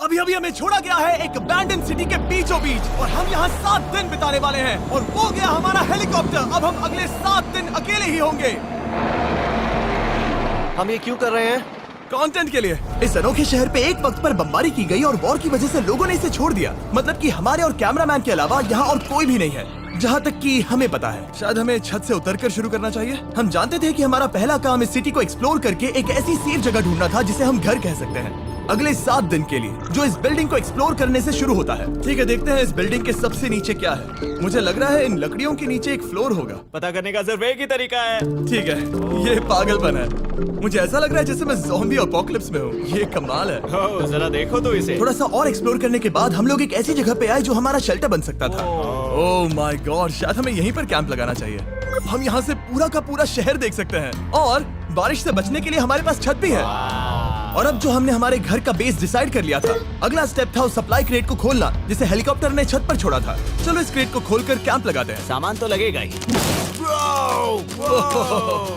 अभी अभी हमें छोड़ा गया है एक अबैंडन सिटी के बीचों बीच और हम यहाँ 7 दिन बिताने वाले हैं और वो गया हमारा हेलीकॉप्टर। अब हम अगले 7 दिन अकेले ही होंगे। हम ये क्यों कर रहे हैं? कंटेंट के लिए। इस अनोखे शहर पे एक वक्त पर बमबारी की गई और वॉर की वजह से लोगों ने इसे छोड़ दिया। मतलब कि हमारे और कैमरामैन के अलावा यहाँ और कोई भी नहीं है, जहाँ तक कि हमें पता है। शायद हमें छत से उतरकर शुरू करना चाहिए। हम जानते थे कि हमारा पहला काम इस सिटी को एक्सप्लोर करके एक ऐसी सेफ जगह ढूंढना था जिसे हम घर कह सकते हैं, अगले 7 दिन के लिए, जो इस बिल्डिंग को एक्सप्लोर करने से शुरू होता है। ठीक है, देखते हैं इस बिल्डिंग के सबसे नीचे क्या है। मुझे लग रहा है इन लकड़ियों के नीचे एक फ्लोर होगा। पता करने का सिर्फ एक ही तरीका है। ठीक है, ये पागलपन है। मुझे ऐसा लग रहा है जैसे मैं ज़ॉम्बी अपोकलिप्स में हूँ। ये कमाल है। ओह, जरा देखो तो इसे। थोड़ा सा और एक्सप्लोर करने के बाद हम लोग एक ऐसी जगह पे आए जो हमारा शेल्टर बन सकता था। ओह माय गॉड, शायद हमें यहीं पर कैंप लगाना चाहिए। हम यहाँ से पूरा का पूरा शहर देख सकते हैं और बारिश से बचने के लिए हमारे पास छत भी है। और अब जो हमने हमारे घर का बेस डिसाइड कर लिया था, अगला स्टेप था उस सप्लाई क्रेट को खोलना जिसे हेलीकॉप्टर ने छत पर छोड़ा था। चलो इस क्रेट को खोलकर कैंप लगाते हैं। सामान तो लगेगा ही।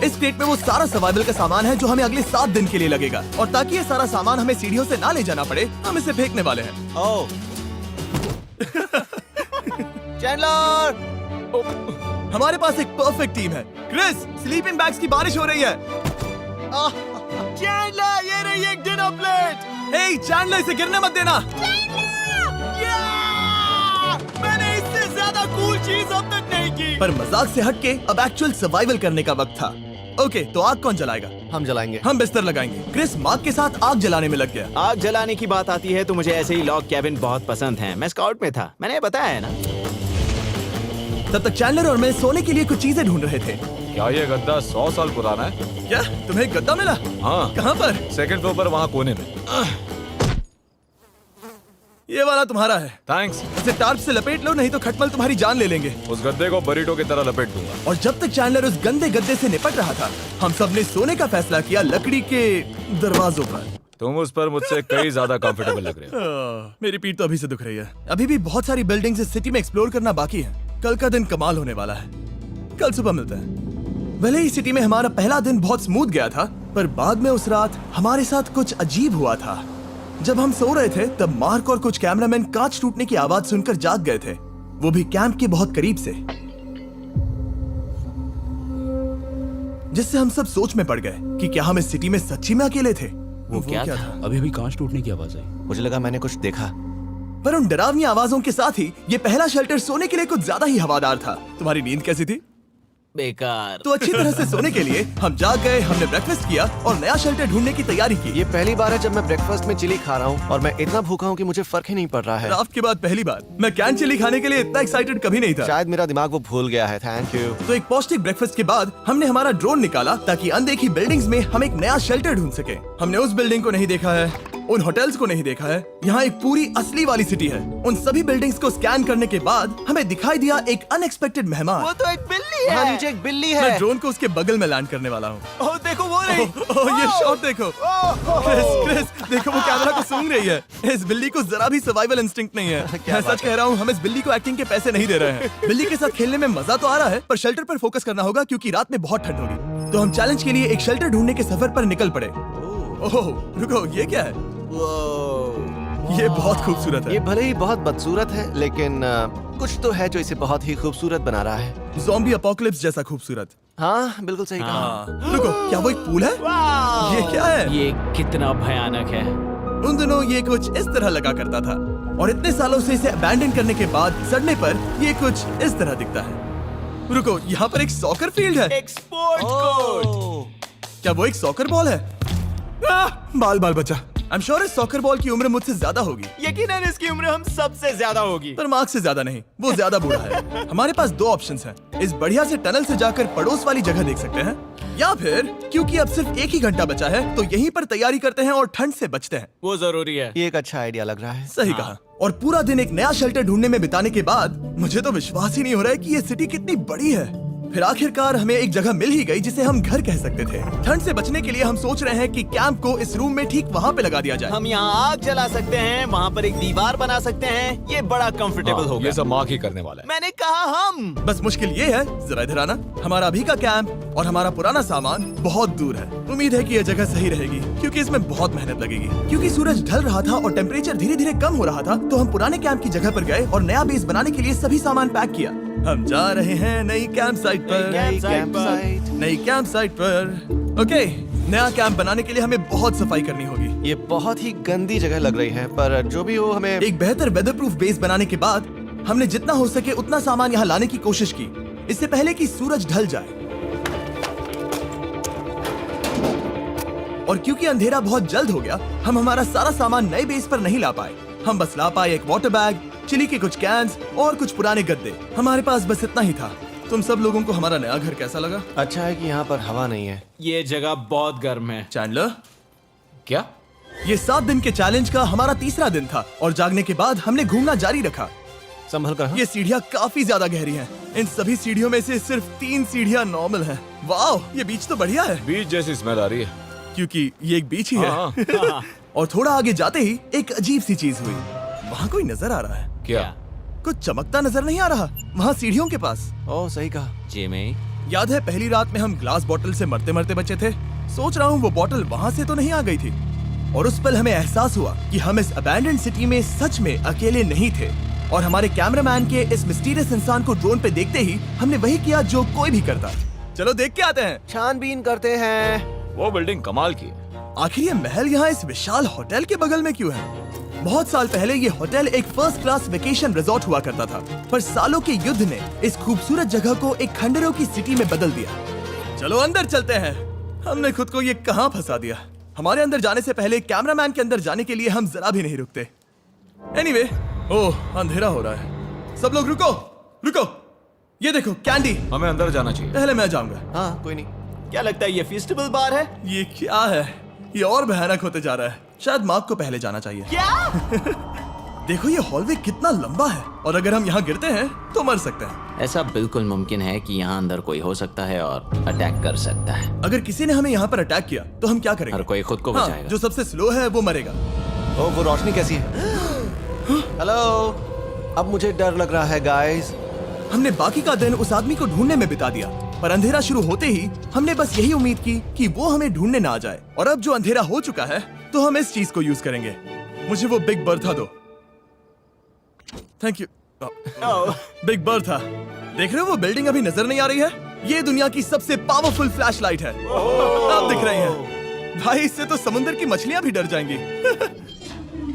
इस क्रेट में वो सारा सर्वाइवल का सामान है जो हमें अगले 7 दिन के लिए लगेगा। और ताकि ये सारा सामान हमें सीढ़ियों से ना ले जाना पड़े, हम इसे फेंकने वाले हैं। ओह, चैंडलर! हमारे पास एक परफेक्ट टीम है। क्रिस, स्लीपिंग बैग्स की बारिश हो रही है। चैंडलर, ये रही एक डिनर प्लेट। हे चैंडलर, इसे गिरने मत देना। मैंने इससे ज्यादा कूल चीज अब तक नहीं की। पर मजाक से हटके अब एक्चुअल सर्वाइवल करने का वक्त था। ओके, तो आग कौन जलाएगा? हम जलाएंगे। हम बिस्तर लगाएंगे। क्रिस मार्क के साथ आग जलाने में लग गया। आग जलाने की बात आती है तो मुझे ऐसे ही लॉग कैबिन बहुत पसंद है। मैं स्काउट में था, मैंने बताया है ना। तब तक चैंडलर और मैं सोने के लिए कुछ चीजें ढूंढ रहे थे। क्या ये गद्दा 100 साल पुराना है? क्या तुम्हें एक गद्दा मिला? हाँ, कहाँ पर? सेकंड फ्लोर पर, वहाँ कोने में। ये वाला तुम्हारा है। थैंक्स। इसे टार्प से लपेट लो, नहीं तो खटमल तुम्हारी जान ले लेंगे। उस गद्दे को बरीटो की तरह लपेट दूंगा। और जब तक चैंडलर उस गंदे गद्दे से निपट रहा था, हम सब ने सोने का फैसला किया लकड़ी के दरवाजों पर। तुम उस पर मुझसे कई ज्यादा कंफर्टेबल लग रहे हो। मेरी पीठ तो अभी से दुख रही है। अभी भी बहुत सारी बिल्डिंग्स इस सिटी में एक्सप्लोर करना बाकी है। कल का दिन कमाल होने वाला है। कल सुबह मिलते हैं। भले ही सिटी में हमारा पहला दिन बहुत स्मूथ गया था, पर बाद में उस रात हमारे साथ कुछ अजीब हुआ था। जब हम सो रहे थे तब मार्क और कुछ कैमरामैन कांच टूटने की आवाज सुनकर जाग गए थे, वो भी कैंप के बहुत करीब से, जिससे हम सब सोच में पड़ गए कि क्या हम इस सिटी में सच्ची में अकेले थे। वो क्या था? अभी अभी कांच टूटने की आवाज आई। मुझे लगा मैंने कुछ देखा। पर उन डरावनी आवाजों के साथ ही ये पहला शेल्टर सोने के लिए कुछ ज्यादा ही हवादार था। तुम्हारी नींद कैसी थी? बेकार। तो अच्छी तरह से सोने के लिए हम जाग गए। हमने ब्रेकफास्ट किया और नया शेल्टर ढूंढने की तैयारी की। ये पहली बार है जब मैं ब्रेकफास्ट में चिली खा रहा हूँ और मैं इतना भूखा हूँ कि मुझे फर्क ही नहीं पड़ रहा है। ड्राफ्ट के बाद पहली बार मैं कैन चिली खाने के लिए इतना एक्साइटेड कभी नहीं था। शायद मेरा दिमाग वो भूल गया है। Thank you. तो एक पौष्टिक ब्रेकफास्ट के बाद हमने हमारा ड्रोन निकाला ताकि अनदेखी बिल्डिंग्स में हम एक नया शेल्टर ढूंढ सके। हमने उस बिल्डिंग को नहीं देखा है, उन होटल्स को नहीं देखा है। यहाँ एक पूरी असली वाली सिटी है। उन सभी बिल्डिंग्स को स्कैन करने के बाद हमें दिखाई दिया एक अनएक्सपेक्टेड मेहमान। वो तो एक बिल्ली वहाँ है। नीचे एक बिल्ली मैं है। ड्रोन को उसके बगल में लैंड करने वाला हूँ। ओह, देखो वो रही। ओह, ये शॉट देखो। क्रिस, देखो वो कैमरा को सूंघ रही है। इस बिल्ली को जरा भी सर्वाइवल इंस्टिंक्ट नहीं है। मैं सच कह रहा हूँ, हम इस बिल्ली को एक्टिंग के पैसे नहीं दे रहे हैं। बिल्ली के साथ खेलने में मजा तो आ रहा है, पर शेल्टर पर फोकस करना होगा क्योंकि रात में बहुत ठंड होगी। तो हम चैलेंज के लिए एक शेल्टर ढूंढने के सफर पर निकल पड़े। ओह रुको, ये क्या है? ये बहुत खूबसूरत है। ये भले ही बहुत बदसूरत है, लेकिन कुछ तो है जो इसे बहुत ही खूबसूरत बना रहा है। ज़ॉम्बी अपोकलिप्स जैसा खूबसूरत। हाँ, बिल्कुल सही कहा। रुको, क्या वो एक पूल है? ये क्या है? ये कितना भयानक है। उन दिनों ये कुछ इस तरह लगा करता था और इतने सालों से इसे अबैंडन करने के बाद सड़ने पर ये कुछ इस तरह दिखता है। रुको, यहाँ पर एक सॉकर फील्ड है। एक स्पोर्ट्स कोर्ट। क्या वो एक सॉकर बॉल है? बाल बाल बचा। आई एम श्योर इस सॉकर बॉल की उम्र मुझसे ज्यादा होगी। यकीनन इसकी उम्र हम सबसे ज्यादा होगी। पर मार्क से ज्यादा नहीं, वो ज्यादा बूढ़ा है। हमारे पास 2 ऑप्शंस हैं। इस बढ़िया से टनल से जाकर पड़ोस वाली जगह देख सकते हैं, या फिर क्योंकि अब सिर्फ 1 ही घंटा बचा है तो यहीं पर तैयारी करते हैं और ठंड से बचते हैं। वो जरूरी है। ये एक अच्छा आइडिया लग रहा है। सही कहा। और पूरा दिन एक नया शेल्टर ढूंढने में बिताने के बाद मुझे तो विश्वास ही नहीं हो रहा है कि ये सिटी कितनी बड़ी है। फिर आखिरकार हमें एक जगह मिल ही गई जिसे हम घर कह सकते थे। ठंड से बचने के लिए हम सोच रहे हैं कि कैंप को इस रूम में ठीक वहाँ पे लगा दिया जाए। हम यहाँ आग जला सकते हैं, वहाँ पर एक दीवार बना सकते हैं। ये बड़ा कंफर्टेबल होगा। ये सब मार्क ही करने वाला है। मैंने कहा हम। बस मुश्किल ये है, जरा इधर आना, हमारा अभी का कैंप और हमारा पुराना सामान बहुत दूर है। उम्मीद है कि यह जगह सही रहेगी क्योंकि इसमें बहुत मेहनत लगेगी। क्योंकि सूरज ढल रहा था और टेम्परेचर धीरे धीरे कम हो रहा था, तो हम पुराने कैंप की जगह पर गए और नया बेस बनाने के लिए सभी सामान पैक किया। हम जा रहे हैं नई कैंप साइट पर। नई कैंप साइट पर। ओके, नया कैंप बनाने के लिए हमें बहुत सफाई करनी होगी। ये बहुत ही गंदी जगह लग रही है, पर जो भी हो हमें एक बेहतर वेदर प्रूफ बेस बनाने के बाद हमने जितना हो सके उतना सामान यहाँ लाने की कोशिश की, इससे पहले कि सूरज ढल जाए। और क्योंकि अंधेरा बहुत जल्द हो गया, हम हमारा सारा सामान नए बेस पर नहीं ला पाए। हम बस ला पाए एक वाटर बैग, चिली के कुछ कैंस और कुछ पुराने गद्दे। हमारे पास बस इतना ही था। तुम सब लोगों को हमारा नया घर कैसा लगा? अच्छा है कि यहाँ पर हवा नहीं है। ये जगह बहुत गर्म है। चैंडलर, क्या? ये 7 दिन के चैलेंज का हमारा तीसरा दिन था और जागने के बाद हमने घूमना जारी रखा। संभल कर। हाँ? ये सीढ़ियाँ काफी ज्यादा गहरी हैं। इन सभी सीढ़ियों में से सिर्फ 3 सीढ़ियाँ नॉर्मल हैं। वाह, ये बीच तो बढ़िया है बीच जैसी स्मेल आ रही है। क्योंकि ये एक बीच ही है। हाँ। और थोड़ा आगे जाते ही एक अजीब सी चीज हुई। वहाँ कोई नजर आ रहा है। क्या? कुछ चमकता नजर नहीं आ रहा वहाँ सीढ़ियों के पास। ओह, सही कहा। जिमी, याद है पहली रात में हम ग्लास बॉटल से मरते मरते बचे थे? सोच रहा हूँ वो बॉटल वहाँ से तो नहीं आ गई थी। और उस पल हमें एहसास हुआ कि हम इस अबैंडन्ड सिटी में सच में अकेले नहीं थे। और हमारे कैमरामैन के इस मिस्टीरियस इंसान को ड्रोन पे देखते ही हमने वही किया जो कोई भी करता। चलो देख के आते हैं। छानबीन करते हैं। वो बिल्डिंग कमाल की है। आखिर ये महल यहाँ इस विशाल होटल के बगल में क्यों है? बहुत साल पहले ये होटल एक फर्स्ट क्लास वेकेशन रिजॉर्ट हुआ करता था, पर सालों के युद्ध ने इस खूबसूरत जगह को एक खंडरों की सिटी में बदल दिया। चलो अंदर चलते हैं। हमने खुद को ये कहाँ फंसा दिया। हमारे अंदर जाने से पहले कैमरामैन के अंदर जाने के लिए हम जरा भी नहीं रुकते। एनीवे, ओह अंधेरा हो रहा है। सब लोग रुको, रुको। ये देखो कैंडी। हमें अंदर जाना चाहिए। पहले मैं जाऊंगा। हाँ, कोई नहीं। क्या लगता है ये फेस्टिवल बार है? ये क्या है? ये और भयानक होते जा रहा है। शायद मार्क को पहले जाना चाहिए। क्या? देखो ये हॉलवे कितना लंबा है और अगर हम यहाँ गिरते हैं तो मर सकते हैं। ऐसा बिल्कुल मुमकिन है कि यहाँ अंदर कोई हो सकता है और अटैक कर सकता है। अगर किसी ने हमें यहाँ पर अटैक किया तो हम क्या करेंगे? हर कोई खुद को हाँ, बचाएगा। जो सबसे स्लो है वो मरेगा। ओह, वो रोशनी कैसी है? हेलो, अब मुझे डर लग रहा है गाइस। हमने बाकी का दिन उस आदमी को ढूंढने में बिता दिया, पर अंधेरा शुरू होते ही हमने बस यही उम्मीद की कि वो हमें ढूंढने ना आ जाए। और अब जो अंधेरा हो चुका है तो हम इस चीज को यूज करेंगे। मुझे वो बिग बर्था दो। Thank you. Big Bertha. देख रहे हो वो बिल्डिंग अभी नजर नहीं आ रही है? ये दुनिया की सबसे पावरफुल फ्लैशलाइट है। आप दिख रही हैं। भाई इससे तो समुद्र की मछलियां भी डर जाएंगी।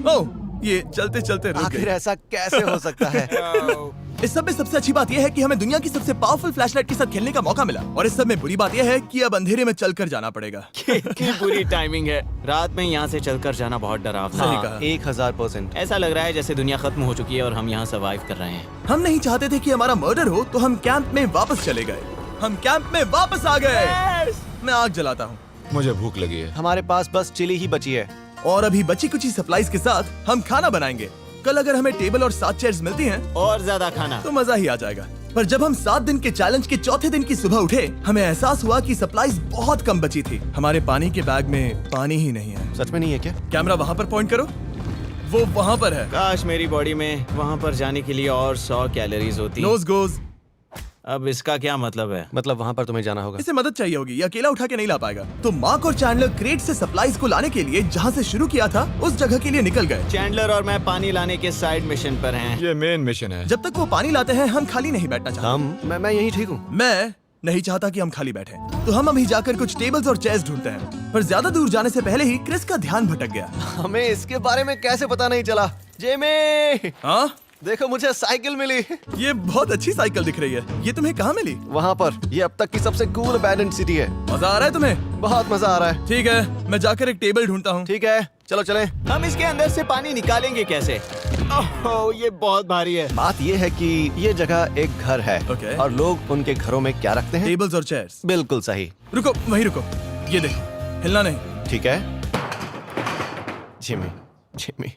ओह, ये चलते चलते रुक आखिर गई। ऐसा कैसे हो सकता है? इस सब में सबसे अच्छी बात यह है कि हमें दुनिया की सबसे पावरफुल फ्लैशलाइट के साथ खेलने का मौका मिला। और इस सब में बुरी बात यह है कि अब अंधेरे में चलकर जाना पड़ेगा। कितनी बुरी टाइमिंग है। रात में यहाँ से चलकर जाना बहुत डरावना सही है। कहा। 1000%। ऐसा लग रहा है जैसे दुनिया खत्म हो चुकी है और हम यहाँ सर्वाइव कर रहे हैं। हम नहीं चाहते थे कि हमारा मर्डर हो, तो हम कैंप में वापस चले गए। हम कैंप में वापस आ गए। मैं आग जलाता हूँ मुझे भूख लगी है। हमारे पास बस चिली ही बची है। और अभी बची कुछ सप्लाईज के साथ हम खाना बनाएंगे। कल अगर हमें टेबल और 7 चेयर्स मिलती हैं और ज्यादा खाना तो मजा ही आ जाएगा। पर जब हम 7 दिन के चैलेंज के चौथे दिन की सुबह उठे, हमें एहसास हुआ कि सप्लाईज बहुत कम बची थी। हमारे पानी के बैग में पानी ही नहीं है। सच में नहीं है क्या? कैमरा वहाँ पर पॉइंट करो। वो वहाँ पर है। काश मेरी बॉडी में वहाँ पर जाने के लिए और 100 कैलोरीज होती। Nose goes. अब इसका क्या मतलब है? मतलब वहाँ पर तुम्हें जाना होगा। इसे मदद चाहिए होगी, ये अकेला उठा के नहीं ला पाएगा। तो मार्क और चैंडलर क्रेट से सप्लाईज को लाने के लिए जहाँ से शुरू किया था उस जगह के लिए निकल गए। चैंडलर और मैं पानी लाने के साइड मिशन पर हैं। ये मेन मिशन है। जब तक वो पानी लाते हैं हम खाली नहीं बैठना चाहते। मैं यही ठीक हूँ। मैं नहीं चाहता कि हम खाली बैठे, तो हम अभी जाकर कुछ टेबल्स और चेयर्स ढूंढते हैं। पर ज्यादा दूर जाने से पहले ही क्रिस का ध्यान भटक गया। हमें इसके बारे में कैसे पता नहीं चला? जेमी, हाँ, देखो मुझे साइकिल मिली। ये बहुत अच्छी साइकिल दिख रही है। ये तुम्हें कहाँ मिली? वहाँ पर। ये अब तक की सबसे कूल अबैंडन्ड सिटी है। मजा आ रहा है तुम्हें? बहुत मजा आ रहा है। ठीक है, मैं जाकर एक टेबल ढूंढता हूँ। ठीक है, चलो चलें। हम इसके अंदर से पानी निकालेंगे कैसे? ओह, ये बहुत भारी है। बात ये है कि ये जगह एक घर है। Okay. और लोग उनके घरों में क्या रखते हैं? टेबल्स और चेयर्स। बिल्कुल सही। रुको, वहीं रुको। ये देखो, हिलना नहीं। ठीक है। Jimmy, Jimmy.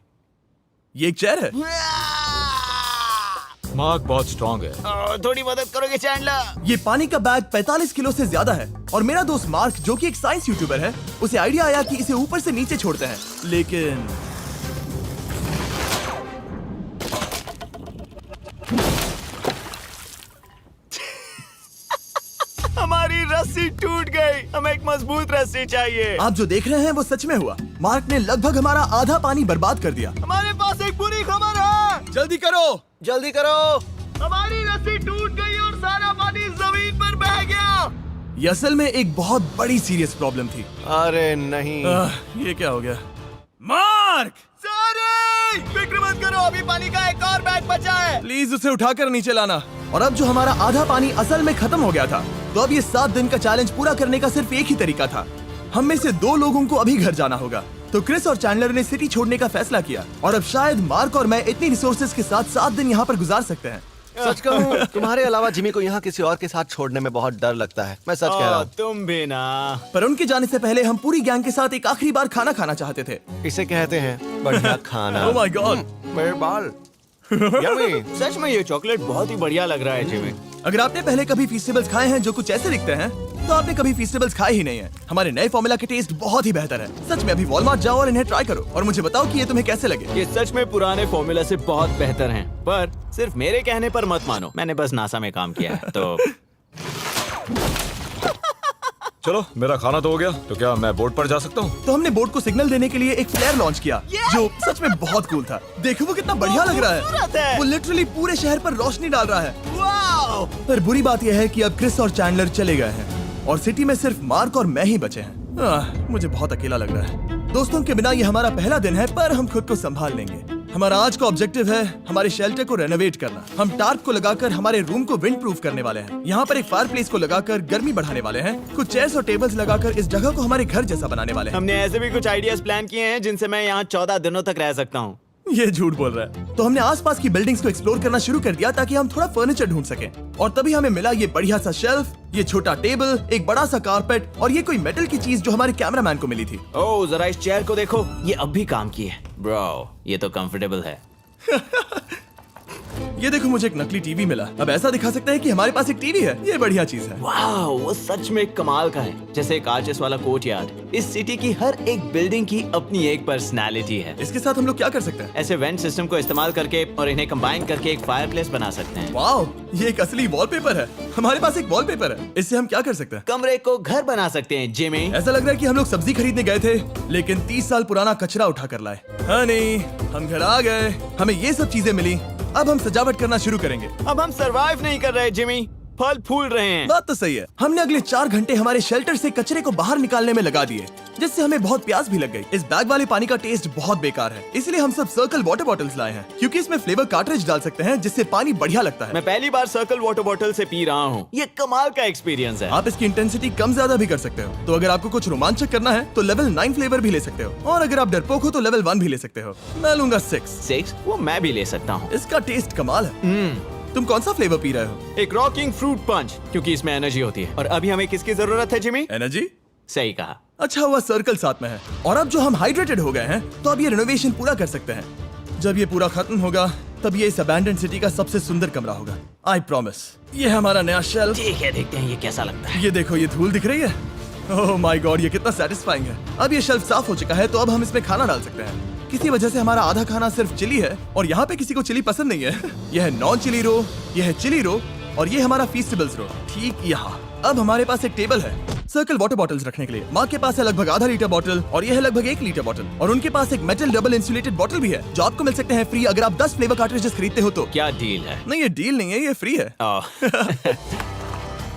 ये एक चेयर है। मार्क बहुत स्ट्रांग है। थोड़ी मदद करोगे चैंडलर? ये पानी का बैग 45 किलो से ज्यादा है और मेरा दोस्त मार्क जो कि एक साइंस यूट्यूबर है, उसे आइडिया आया कि इसे ऊपर से नीचे छोड़ते हैं, लेकिन हमारी रस्सी टूट गई। हमें एक मजबूत रस्सी चाहिए। आप जो देख रहे हैं वो सच में हुआ। मार्क ने लगभग हमारा आधा पानी बर्बाद कर दिया। हमारे पास एक बुरी खबर है। जल्दी करो। जल्दी करो। हमारी रस्सी टूट गई और सारा पानी जमीन पर बह गया। ये असल में एक बहुत बड़ी सीरियस प्रॉब्लम थी। अरे नहीं। ये क्या हो गया? मार्क, सॉरी, फिक्र मत करो, अभी पानी का एक और बैग बचा है। प्लीज उसे उठाकर नीचे लाना। और अब जो हमारा आधा पानी असल में खत्म हो गया था, तो अब ये 7 दिन का चैलेंज पूरा करने का सिर्फ एक ही तरीका था। हम में से 2 लोगों को अभी घर जाना होगा। तो क्रिस और चैंडलर ने सिटी छोड़ने का फैसला किया और अब शायद मार्क और मैं इतनी रिसोर्सेज के साथ 7 दिन यहाँ पर गुजार सकते हैं। सच कहूँ, तुम्हारे अलावा जिमी को यहाँ किसी और के साथ छोड़ने में बहुत डर लगता है। मैं सच कह रहा हूँ। तुम भी ना। पर उनके जाने से पहले हम पूरी गैंग के साथ एक आखिरी बार खाना खाना चाहते थे। इसे कहते हैं बढ़िया खाना। ओह माय गॉड, मेरे बाल। यम्मी। सच में ये चॉकलेट बहुत ही बढ़िया लग रहा है जिमी। अगर आपने पहले कभी फीस्टेबल्स खाए हैं जो कुछ ऐसे दिखते हैं, तो आपने कभी फीस्टेबल्स खाए ही नहीं है। हमारे नए फॉर्मूला के टेस्ट बहुत ही बेहतर है। सच में अभी वॉलमार्ट जाओ और इन्हें ट्राई करो और मुझे बताओ कि ये तुम्हें कैसे लगे। ये सच में पुराने फॉर्मूला से बहुत बेहतर हैं, पर सिर्फ मेरे कहने पर मत मानो। मैंने बस नासा में काम किया है तो। चलो मेरा खाना तो हो गया, तो क्या मैं बोट पर जा सकता हूँ? तो हमने बोट को सिग्नल देने के लिए एक फ्लेयर लॉन्च किया, जो सच में बहुत कूल था। देखो वो कितना बढ़िया लग रहा खूबसूरत है। है। वो लिटरली पूरे शहर पर रोशनी डाल रहा है। वाओ! पर बुरी बात यह है कि अब क्रिस और चैंडलर चले गए हैं और सिटी में सिर्फ मार्क और मैं ही बचे हैं। मुझे बहुत अकेला लग रहा है। दोस्तों के बिना ये हमारा पहला दिन है, पर हम खुद को संभाल लेंगे। हमारा आज का ऑब्जेक्टिव है हमारे शेल्टर को रेनोवेट करना। हम टार्प को लगाकर हमारे रूम को विंड प्रूफ करने वाले हैं। यहाँ पर एक फायर प्लेस को लगाकर गर्मी बढ़ाने वाले हैं। कुछ चेयर्स और टेबल्स लगाकर इस जगह को हमारे घर जैसा बनाने वाले हैं। हमने ऐसे भी कुछ आइडियाज प्लान किए हैं जिनसे मैं यहाँ 14 दिनों तक रह सकता हूँ। ये झूठ बोल रहा है। तो हमने आसपास की बिल्डिंग्स को एक्सप्लोर करना शुरू कर दिया ताकि हम थोड़ा फर्नीचर ढूंढ सकें। और तभी हमें मिला ये बढ़िया सा शेल्फ, ये छोटा टेबल, एक बड़ा सा कारपेट और ये कोई मेटल की चीज जो हमारे कैमरामैन को मिली थी। ओह, जरा इस चेयर को देखो, ये अब भी काम की है। ब्रो, ये तो कंफर्टेबल है। ये देखो, मुझे एक नकली टीवी मिला। अब ऐसा दिखा सकते हैं कि हमारे पास एक टीवी है। ये बढ़िया चीज है। वाओ, वो सच में कमाल का है। जैसे एक आर्चेस वाला कोर्टयार्ड। इस सिटी की हर एक बिल्डिंग की अपनी एक पर्सनालिटी है। इसके साथ हम लोग क्या कर सकते हैं? ऐसे वेंट सिस्टम को इस्तेमाल करके और इन्हें कंबाइन करके एक फायरप्लेस बना सकते हैं। वाओ, ये एक असली वॉलपेपर है। हमारे पास एक वॉलपेपर है। इससे हम क्या कर सकते हैं? कमरे को घर बना सकते हैं जिमी। ऐसा लग रहा है कि हम लोग सब्जी खरीदने गए थे, लेकिन 30 साल पुराना कचरा उठा कर लाए। हाँ नहीं, हम घर आ गए, हमें ये सब चीजें मिली। अब हम सजावट करना शुरू करेंगे। अब हम सरवाइव नहीं कर रहे जिमी, फल फूल रहे हैं। बात तो सही है। हमने अगले 4 घंटे हमारे शेल्टर से कचरे को बाहर निकालने में लगा दिए, जिससे हमें बहुत प्यास भी लग गई। इस बैग वाले पानी का टेस्ट बहुत बेकार है, इसलिए हम सब सर्कल वाटर बॉटल्स लाए हैं, क्योंकि इसमें फ्लेवर कार्ट्रिज डाल सकते हैं जिससे पानी बढ़िया लगता है। मैं पहली बार सर्कल वाटर बॉटल से पी रहा हूँ। ये कमाल का एक्सपीरियंस है। आप इसकी इंटेंसिटी कम ज्यादा भी कर सकते हो। तो अगर आपको कुछ रोमांचक करना है तो लेवल 9 फ्लेवर भी ले सकते हो, और अगर आप डरपोक हो तो लेवल 1 भी ले सकते हो। मैं लूंगा 6। वो मैं भी ले सकता हूँ। इसका टेस्ट कमाल है। तुम कौन सा फ्लेवर पी रहे हो? एक रॉकिंग फ्रूट पंच, क्योंकि इसमें एनर्जी होती है। और अभी हमें किसकी जरूरत है जिमी? एनर्जी? सही कहा। अच्छा हुआ सर्कल साथ में है। और अब जो हम हाइड्रेटेड हो गए हैं, तो अब ये रिनोवेशन पूरा कर सकते हैं। जब ये पूरा खत्म होगा, तब ये इस अबैंडन सिटी का सबसे सुंदर कमरा होगा। I promise. ये है हमारा नया शेल्फ। ठीक है, देखते हैं ये कैसा लगता है। ये देखो, ये धूल दिख रही है। ओह माय गॉड, ये कितना सेटिस्फाइंग है। अब ये शेल्फ साफ हो चुका है, तो अब हम इसमें खाना डाल सकते हैं। किसी वजह से हमारा आधा खाना सिर्फ चिली है, और यहाँ पे किसी को चिली पसंद नहीं है। यह है नॉन चिली रो, यह है चिली रो, और ये हमारा फीस्टेबल्स रो ठीक यहाँ। अब हमारे पास एक टेबल है सर्कल वाटर बॉटल्स रखने के लिए। माँ के पास है लगभग आधा लीटर बॉटल, और यह है लगभग 1 लीटर बॉटल, और उनके पास एक मेटल डबल इंसुलेटेड बॉटल भी है, जो आपको मिल सकते हैं फ्री अगर आप 10 फ्लेवर कार्ट्रिजेस खरीदते हो तो। क्या डील है? नहीं, ये डील नहीं है, ये फ्री है।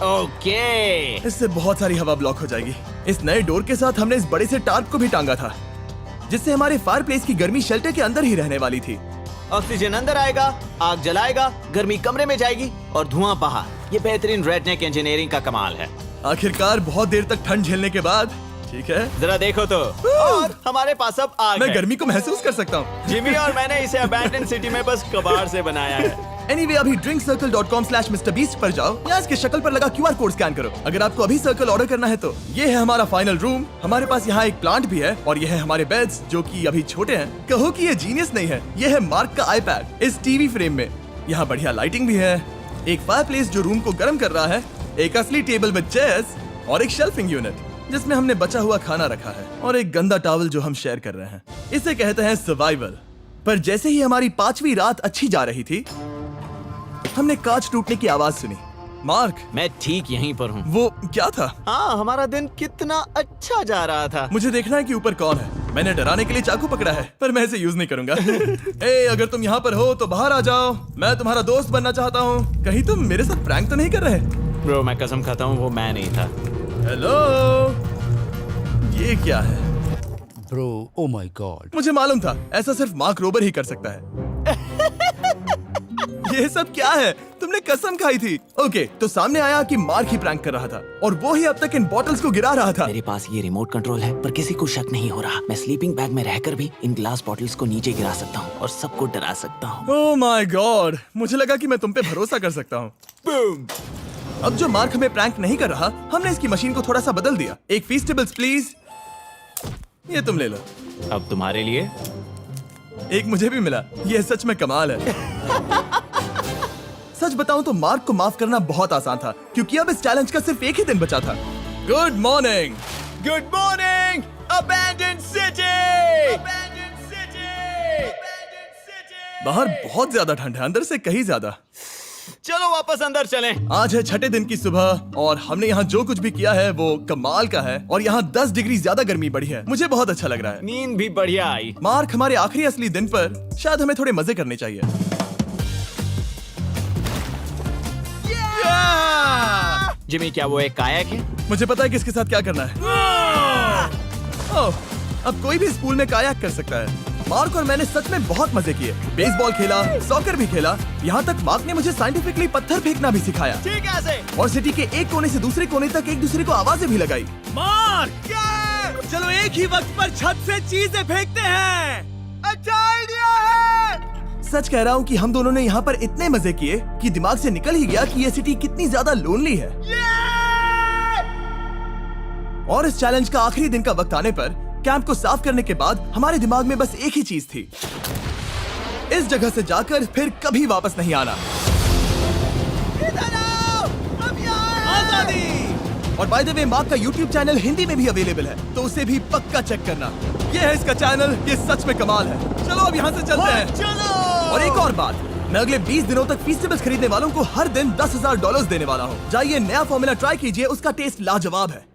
ओके। इससे बहुत सारी हवा ब्लॉक हो जाएगी। इस नए डोर के साथ हमने इस बड़े से टार्प को भी टांगा था, जिससे हमारे फायर प्लेस की गर्मी शेल्टर के अंदर ही रहने वाली थी। ऑक्सीजन अंदर आएगा, आग जलाएगा, गर्मी कमरे में जाएगी और धुआं बाहर। ये बेहतरीन रेडनेक इंजीनियरिंग का कमाल है। आखिरकार बहुत देर तक ठंड झेलने के बाद, ठीक है, जरा देखो तो। और हमारे पास अब आग मैं है। गर्मी को महसूस कर सकता हूँ। जिमी और मैंने इसे अबैंडन सिटी में बस कबाड़ से बनाया है। Anyway, अभी drinkcircle.com/MrBeast पर जाओ या इसके शक्ल पर लगा QR कोड स्कैन करो। अगर आपको अभी सर्कल ऑर्डर करना है तो ये है हमारा फाइनल रूम। हमारे पास यहाँ एक प्लांट भी है, और ये है हमारे बेड्स जो कि अभी छोटे हैं। कहो कि ये जीनियस नहीं है, ये है मार्क का iPad इस टीवी फ्रेम में। यहाँ बढ़िया लाइटिंग भी है, एक फायरप्लेस जो रूम को गर्म कर रहा है, एक असली टेबल विद चेयर्स और एक शेल्फिंग यूनिट जिसमें हमने बचा हुआ खाना रखा है और एक गंदा टॉवल जो हम शेयर कर रहे हैं। इसे कहते हैं सर्वाइवल। पर जैसे ही हमारी 5वीं रात अच्छी जा रही थी, हमने कांच टूटने की आवाज सुनी। मार्क, मैं ठीक यहीं पर हूँ। वो क्या था? हाँ, हमारा दिन कितना अच्छा जा रहा था। मुझे देखना है कि ऊपर कौन है। मैंने डराने के लिए चाकू पकड़ा है, पर मैं इसे यूज नहीं करूंगा। ए, अगर तुम यहाँ पर हो तो बाहर आ जाओ। मैं तुम्हारा दोस्त बनना चाहता हूँ। कहीं तुम मेरे साथ प्रैंक तो नहीं कर रहे? ब्रो, मैं कसम खाता हूँ वो मैं नहीं था। हेलो, ये क्या है? Bro, oh my God. मुझे मालूम था ऐसा सिर्फ मार्क रोबर ही कर सकता है। ये सब क्या है? तुमने कसम खाई थी। ओके, तो सामने आया कि मार्क ही प्रैंक कर रहा था और वो ही अब तक इन बॉटल्स को गिरा रहा था। मेरे पास ये रिमोट कंट्रोल है, पर किसी को शक नहीं हो रहा। मैं स्लीपिंग बैग में रहकर भी इन ग्लास बॉटल्स को नीचे गिरा सकता हूँ और सबको डरा सकता हूँ। ओह माय गॉड, मुझे लगा कि मैं तुम पे भरोसा कर सकता हूँ। अब जो मार्क हमें प्रैंक नहीं कर रहा, हमने इसकी मशीन को थोड़ा सा बदल दिया। एक फीस्टेबल्स प्लीज। ये तुम ले लो। अब तुम्हारे लिए एक मुझे भी मिला। ये सच में कमाल है। सच बताऊं तो मार्क को माफ करना बहुत आसान था, क्योंकि अब इस चैलेंज का सिर्फ एक ही दिन बचा था। Good morning. Good morning abandoned city. बाहर बहुत ज्यादा ठंड है, अंदर से कहीं ज्यादा। चलो वापस अंदर चलें। आज है 6ठे दिन की सुबह और हमने यहाँ जो कुछ भी किया है वो कमाल का है और यहाँ 10 डिग्री ज्यादा गर्मी बढ़ी है। मुझे बहुत अच्छा लग रहा है। नींद भी बढ़िया आई। मार्क, हमारे आखिरी असली दिन पर शायद हमें थोड़े मजे करने चाहिए। जिमी, क्या वो एक कायाक है? मुझे पता है किसके साथ क्या करना है। ओह, अब कोई भी इस पूल में कायाक कर सकता है। मार्क और मैंने सच में बहुत मजे किए। बेसबॉल खेला, सॉकर भी खेला। यहाँ तक मार्क ने मुझे साइंटिफिकली पत्थर फेंकना भी सिखाया। ठीक है। और सिटी के एक कोने से दूसरे कोने तक एक दूसरे को आवाजें भी लगाई। मार्क, चलो एक ही वक्त पर छत से चीजें फेंकते हैं। अच्छा आइडिया है। सच कह रहा हूँ कि हम दोनों ने यहाँ पर इतने मजे किए कि दिमाग से निकल ही गया कि ये सिटी कितनी ज्यादा लोनली है। और इस चैलेंज का आखिरी दिन का वक्त आने पर कैंप को साफ करने के बाद हमारे दिमाग में बस एक ही चीज थी, इस जगह से जाकर फिर कभी वापस नहीं आना। आजादी। और बाय द वे, मार्क का YouTube चैनल हिंदी में भी अवेलेबल है, तो उसे भी पक्का चेक करना। ये है इसका चैनल, ये सच में कमाल है। चलो अब यहाँ से चलते हैं। चलो। और एक और बात, मैं अगले 20 दिनों तक फीस्टेबल्स खरीदने वालों को हर दिन $10,000 देने वाला हूँ। जाइए, नया फॉर्मूला ट्राई कीजिए, उसका टेस्ट लाजवाब है।